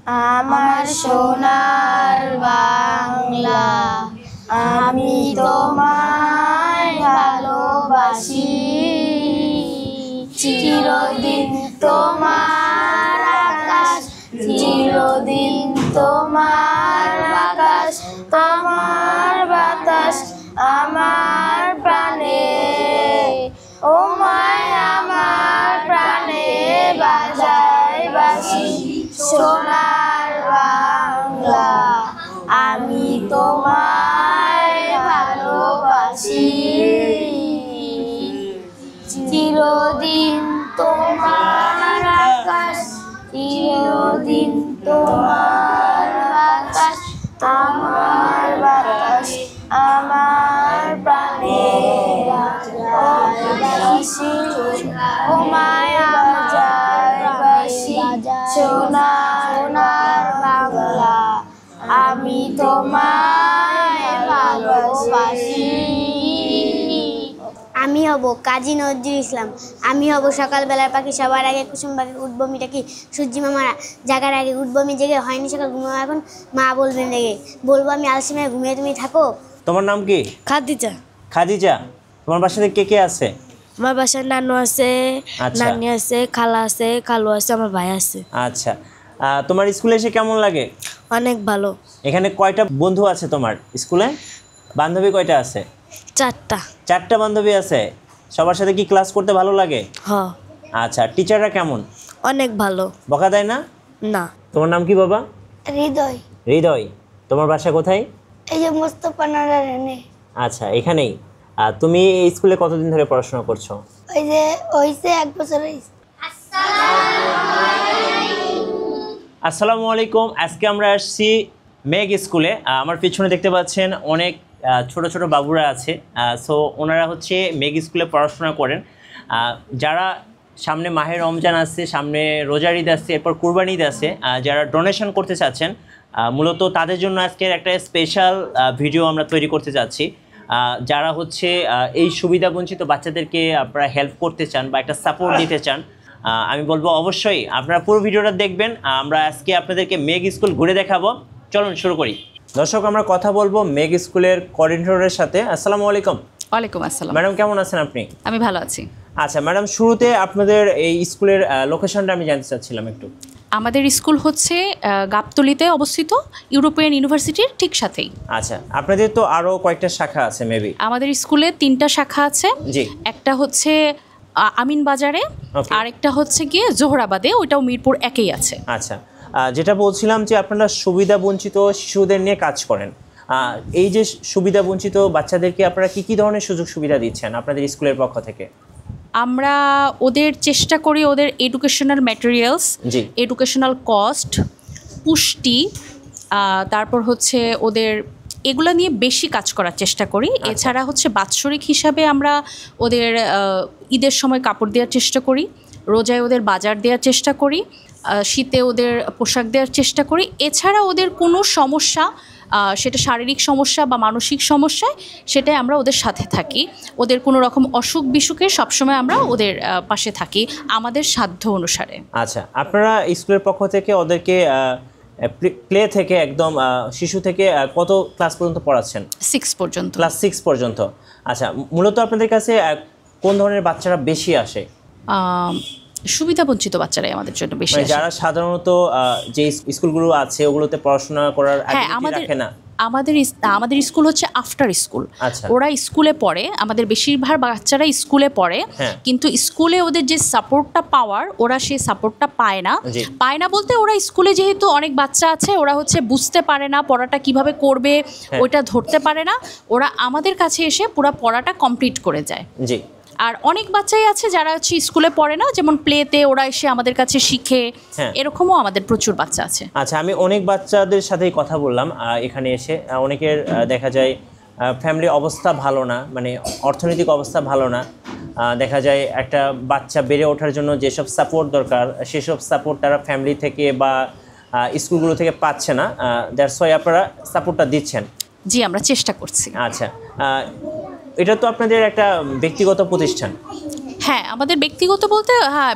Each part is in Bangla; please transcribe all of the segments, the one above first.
আমার সোনার বাংলা, আমি তোমায় ভালোবাসি। চিরদিন তোমার আকাশ, চিরদিন তোমার বাতাস, আমার বাতাস আমার প্রাণে, ও মায় আমার প্রাণে বাজায় বাঁশি। সোনার বাংলা, আমি তোমায় ভালোবাসি। চিরদিন তোমার আকাশ, চিরদিন তোমার বাতাস, আমার বাতাস আমার প্রাণে বাজায় বাঁশি। ও মায়া বাজায় বাঁশি। সোনার বাংলা, আমি তোমায় ভালোবাসি। আমি হব কাজী নজরুল ইসলাম। আমি হব সকালবেলার পাখি, সবার আগে কুসুম পাখি, উঠবো মিটাকি সূর্যি মামারা জাগার আগে, উঠবো আমি জেগে, হয়নি সকাল ঘুমাবো এখন, মা বলবেন রেগে, বলবো আমি আলসিমায় ঘুমিয়ে তুমি থাকো। তোমার নাম কি? খাদিজা। খাদিজা, তোমার বাসাতে কে কে আছে? আমার বাসায় নানু আছে, নানি আছে, খালা আছে, খালু আছে, আমার ভাই আছে। আচ্ছা, তোমার স্কুলে এসে কেমন লাগে? অনেক ভালো। এখানে কয়টা বন্ধু আছে তোমার স্কুলে? বান্ধবী কয়টা আছে? 4টা। 4টা বান্ধবী আছে। সবার সাথে কি ক্লাস করতে ভালো লাগে? হ্যাঁ। আচ্ছা, টিচাররা কেমন? অনেক ভালো। বকা দেয় না? না। তোমার নাম কি বাবা? হৃদয়। হৃদয়, তোমার বাসা কোথায়? এই যে মোস্তফা নারায়ণে। আচ্ছা, এখানেই। তুমি এই স্কুলে কতদিন ধরে পড়াশোনা করছো? ওই যে হইছে 1 বছর হইছে। আসসালামু আলাইকুম। আজকে আমরা আসছি মেঘ স্কুলে। আমার পিছনে দেখতে পাচ্ছেন অনেক ছোট ছোট বাবুরা আছে। সো ওনারা হচ্ছে মেঘ স্কুলে পড়াশোনা করেন। যারা সামনে মাহে রমজান আসছে, সামনে রোজার ঈদ আসছে, এরপর কুরবানি ঈদ আছে, যারা ডোনেশন করতে চাচ্ছেন, মূলত তাদের জন্য আজকের একটা স্পেশাল ভিডিও আমরা তৈরি করতে যাচ্ছি। যারা হচ্ছে এই সুবিধাবঞ্চিত বাচ্চাদেরকে আপনারা হেল্প করতে চান বা একটা সাপোর্ট দিতে চান, আমি বলবো অবশ্যই আপনারা পুরো ভিডিওটা দেখবেন। আমরা আজকে আপনাদেরকে মেঘ স্কুল ঘুরে দেখাবো। চলুন শুরু করি। দর্শক, আমরা কথা বলবো মেঘ স্কুলের কোঅর্ডিনেটরের সাথে। আসসালামু আলাইকুম। ওয়ালাইকুম আসসালাম। ম্যাডাম কেমন আছেন আপনি? আমি ভালো আছি। আচ্ছা ম্যাডাম, শুরুতে আপনাদের এই স্কুলের লোকেশনটা আমি জানতে চাচ্ছিলাম একটু। আমাদের স্কুল হচ্ছে গাবতলীতে অবস্থিত, ইউরোপিয়ান ইউনিভার্সিটির ঠিক সাথেই। আচ্ছা, আপনাদের তো আরও কয়েকটা শাখা আছে মেবি? আমাদের স্কুলে 3টা শাখা আছে। জি। একটা হচ্ছে আমিন বাজারে, আরেকটা হচ্ছে গিয়ে জোহরাবাদে, ওইটাও মিরপুর 1-এই আছে। আচ্ছা, যেটা বলছিলাম যে আপনারা সুবিধা বঞ্চিত শিশুদের নিয়ে কাজ করেন। এই যে সুবিধা বঞ্চিত বাচ্চাদেরকে আপনারা কি কি ধরনের সুযোগ সুবিধা দিচ্ছেন আপনাদের স্কুলের পক্ষ থেকে? আমরা ওদের চেষ্টা করি ওদের এডুকেশনাল ম্যাটেরিয়ালস, এডুকেশনাল কস্ট, পুষ্টি, তারপর হচ্ছে ওদের এগুলো নিয়ে বেশি কাজ করার চেষ্টা করি। এছাড়া হচ্ছে বাৎসরিক হিসাবে আমরা ওদের ঈদের সময় কাপড় দেওয়ার চেষ্টা করি, রোজায় ওদের বাজার দেওয়ার চেষ্টা করি, শীতে ওদের পোশাক দেওয়ার চেষ্টা করি। এছাড়া ওদের কোনো সমস্যা, সেটা শারীরিক সমস্যা বা মানসিক সমস্যায়, সেটাই আমরা ওদের সাথে থাকি। ওদের কোনো রকম অসুখ বিসুখে সবসময় আমরা ওদের পাশে থাকি আমাদের সাধ্য অনুসারে। আচ্ছা, আপনারা স্কুলের পক্ষ থেকে ওদেরকে প্লে থেকে একদম শিশু থেকে কত ক্লাস পর্যন্ত পড়াচ্ছেন? 6 পর্যন্ত। ক্লাস 6 পর্যন্ত। আচ্ছা, মূলত আপনাদের কাছে কোন ধরনের বাচ্চারা বেশি আসে? সুবিধাবঞ্চিত বাচ্চারাই আমাদের জন্য বেশি আসে। যারা সাধারণত যে স্কুলগুলো আছে ওগুলোতে পড়াশোনা করার অ্যাবিলিটি রাখে না। আমাদের স্কুল হচ্ছে আফটার স্কুল। আচ্ছা। ওরা স্কুলে পড়ে, আমাদের বেশিরভাগ বাচ্চারা স্কুলে পড়ে, কিন্তু স্কুলে ওদের যে সাপোর্টটা পাওয়ার, ওরা সেই সাপোর্টটা পায় না বলতে ওরা স্কুলে যেহেতু অনেক বাচ্চা আছে, ওরা হচ্ছে বুঝতে পারে না পড়াটা কিভাবে করবে, ওইটা ধরতে পারে না। ওরা আমাদের কাছে এসে পুরো পড়াটা কমপ্লিট করে যায়। জি। আর অনেক বাচ্চাই আছে যারা হচ্ছে স্কুলে পড়ে না, যেমন প্লেতে ওরা এসে আমাদের কাছে শিখে, এরকমও আমাদের প্রচুর বাচ্চা আছে। আচ্ছা, আমি অনেক বাচ্চাদের সাথেই কথা বললাম এখানে এসে। অনেকের দেখা যায় ফ্যামিলি অবস্থা ভালো না, মানে অর্থনৈতিক অবস্থা ভালো না। দেখা যায় একটা বাচ্চা বেড়ে ওঠার জন্য যেসব সাপোর্ট দরকার, সেসব সাপোর্ট তারা ফ্যামিলি থেকে বা স্কুলগুলো থেকে পাচ্ছে না। দ্যাটস ওয়াই আপনারা সাপোর্টটা দিচ্ছেন। জি, আমরা চেষ্টা করছি। আচ্ছা, এটা তো আপনাদের একটা ব্যক্তিগত প্রতিষ্ঠান। হ্যাঁ, আমাদের ব্যক্তিগত বলতে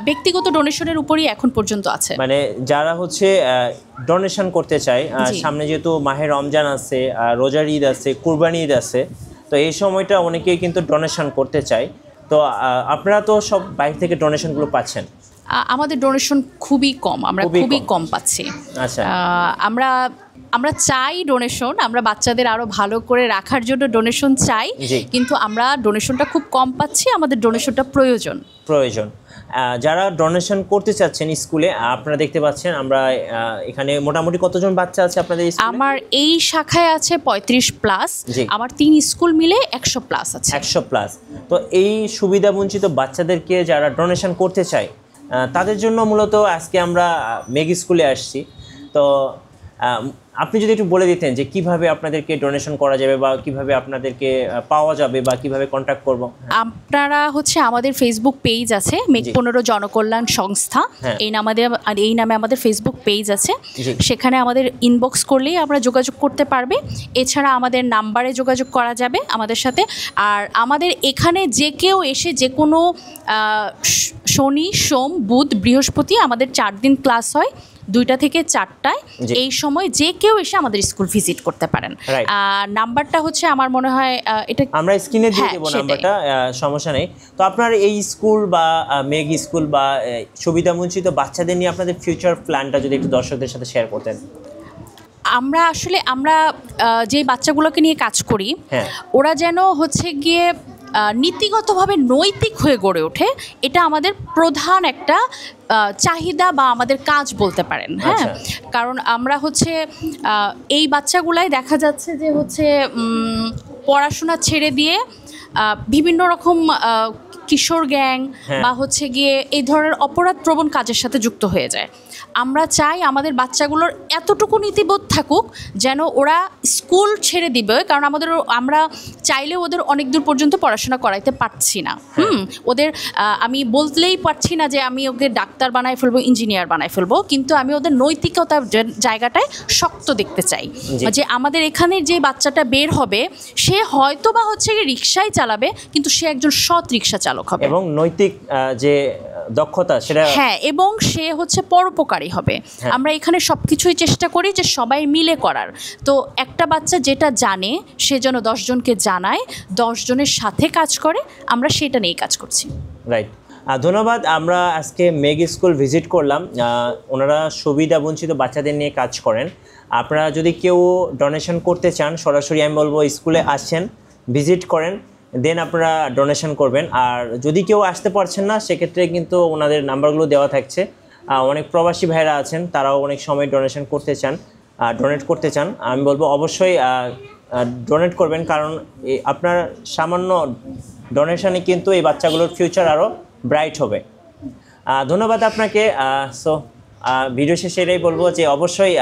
ব্যক্তিগত ডোনেশনের উপরই এখন পর্যন্ত আছে। মানে যারা হচ্ছে ডোনেশন করতে চায়, সামনে যেহেতু মাহে রমজান আছে, রোজার ঈদ আছে, কুরবানি ঈদ আছে, তো এই সময়টা অনেকেই কিন্তু ডোনেশন করতে চায়। তো আপনারা তো সব বাইরে থেকে ডোনেশনগুলো পাচ্ছেন? আমাদের ডোনেশন খুবই কম, আমরা খুবই কম পাচ্ছি। আচ্ছা, আমরা চাই ডোনেশন, আমরা বাচ্চাদের আরো ভালো করে রাখার জন্য ডোনেশন চাই, কিন্তু আমরা ডোনেশনটা খুব কম পাচ্ছি। আমাদের ডোনেশনটা প্রয়োজন। যারা ডোনেশন করতে চাচ্ছেন স্কুলে, আপনারা দেখতে পাচ্ছেন আমরা এখানে মোটামুটি কতজন বাচ্চা আছে আপনাদের স্কুলে? আমার এই শাখায় আছে 35+, আমার 3 স্কুল মিলে 100+ আছে। 100+। তো এই সুবিধা বঞ্চিত বাচ্চাদেরকে যারা ডোনেশন করতে চায় তাদের জন্য মূলত আজকে আমরা মেগ স্কুলে আসছি। তো আপনি যদি একটু বলে দিতেন যে কিভাবে আপনাদেরকে ডোনেশন করা যাবে বা কিভাবে আপনাদেরকে পাওয়া যাবে বা কিভাবে কন্ট্যাক্ট করব। আপনারা হচ্ছে আমাদের ফেসবুক পেজ আছে মেগ 15 জনকল্যাণ সংস্থা, এই নামে আমাদের ফেসবুক পেজ আছে। সেখানে আমাদের ইনবক্স করলেই আমরা যোগাযোগ করতে পারবে। এছাড়া আমাদের নাম্বারে যোগাযোগ করা যাবে আমাদের সাথে। আর আমাদের এখানে যে কেউ এসে যে কোনো শনি, সোম, বুধ, বৃহস্পতি আমাদের 4 দিন ক্লাস হয়, 2টা থেকে 4টায়। এই সময় যে কেউ এসে আমাদের স্কুল ভিজিট করতে পারেন। নাম্বারটা হচ্ছে আমার মনে হয় এটা আমরা স্ক্রিনে দিয়ে দেব নাম্বারটা, সমস্যা নেই। তো আপনার এই স্কুল বা মেগ স্কুল বা সুবিধাবঞ্চিত বাচ্চাদের নিয়ে আপনাদের ফিউচার প্ল্যানটা যদি একটু দর্শকদের সাথে শেয়ার করতেন। আমরা যে বাচ্চাগুলোকে নিয়ে কাজ করি, ওরা যেন হচ্ছে গিয়ে নীতিগতভাবে নৈতিক হয়ে গড়ে ওঠে, এটা আমাদের প্রধান একটা চাহিদা বা আমাদের কাজ বলতে পারেন। হ্যাঁ, কারণ আমরা হচ্ছে এই বাচ্চাগুলাই দেখা যাচ্ছে যে হচ্ছে পড়াশোনা ছেড়ে দিয়ে বিভিন্ন রকম কিশোর গ্যাং বা হচ্ছে গিয়ে এই ধরনের অপরাধ প্রবণ কাজের সাথে যুক্ত হয়ে যায়। আমরা চাই আমাদের বাচ্চাগুলোর এতটুকু নীতিবোধ থাকুক যেন ওরা স্কুল ছেড়ে দিবে, কারণ আমরা চাইলে ওদের অনেক দূর পর্যন্ত পড়াশোনা করাইতে পারছি না। ওদের আমি বললেই পারছি না যে আমি ওকে ডাক্তার বানায় ফেলবো, ইঞ্জিনিয়ার বানায় ফেলবো, কিন্তু আমি ওদের নৈতিকতার জায়গাটায় শক্ত দেখতে চাই। যে আমাদের এখানে যে বাচ্চাটা বের হবে সে হয়তো বা হচ্ছে রিক্সায় চালাবে, কিন্তু সে একজন সৎ রিক্সা চালক হবে এবং নৈতিক যে দক্ষতা সেটা, এবং সে হচ্ছে পরোপকারী হবে। আমরা এখানে সবকিছুই চেষ্টা করি যে সবাই মিলে করার। তো একটা বাচ্চা যেটা জানে সে যেন 10 জনকে জানায়, 10 জনের সাথে কাজ করে, আমরা সেটা নিয়েই কাজ করছি। রাইট, ধন্যবাদ। আমরা আজকে মেগ স্কুল ভিজিট করলাম। ওনারা সুবিধা বঞ্চিত বাচ্চাদের নিয়ে কাজ করেন। আপনারা যদি কেউ ডোনেশন করতে চান, সরাসরি আমি বলবো স্কুলে আসেন, ভিজিট করেন, দেন আপনারা ডোনেশন করবেন। আর যদি কেউ আসতে পারছেন না, সেক্ষেত্রে কিন্তু ওনাদের নাম্বারগুলো দেওয়া থাকছে। অনেক প্রবাসী ভাইরা আছেন, তারাও অনেক সময় ডোনেট করতে চান। আমি বলবো অবশ্যই ডোনেট করবেন, কারণ আপনার সামান্য ডোনেশনে কিন্তু এই বাচ্চাগুলোর ফিউচার আরও ব্রাইট হবে। ধন্যবাদ আপনাকে। সো ভিডিও শেষে এটাই বলবো যে অবশ্যই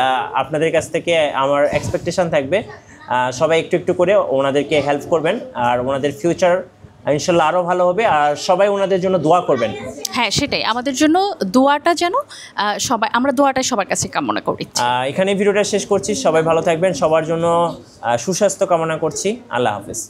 আপনাদের কাছ থেকে আমার এক্সপেকটেশন থাকবে সবাই একটু একটু করে ওনাদেরকে হেল্প করবেন, আর ওনাদের ফিউচার ইনশাল্লাহ আরও ভালো হবে। আর সবাই ওনাদের জন্য দোয়া করবেন। হ্যাঁ, সেটাই আমাদের জন্য দোয়াটা যেন আমরা দোয়াটা সবার কাছে কামনা করি। এখানে ভিডিওটা শেষ করছি। সবাই ভালো থাকবেন, সবার জন্য সুস্বাস্থ্য কামনা করছি। আল্লাহ হাফেজ।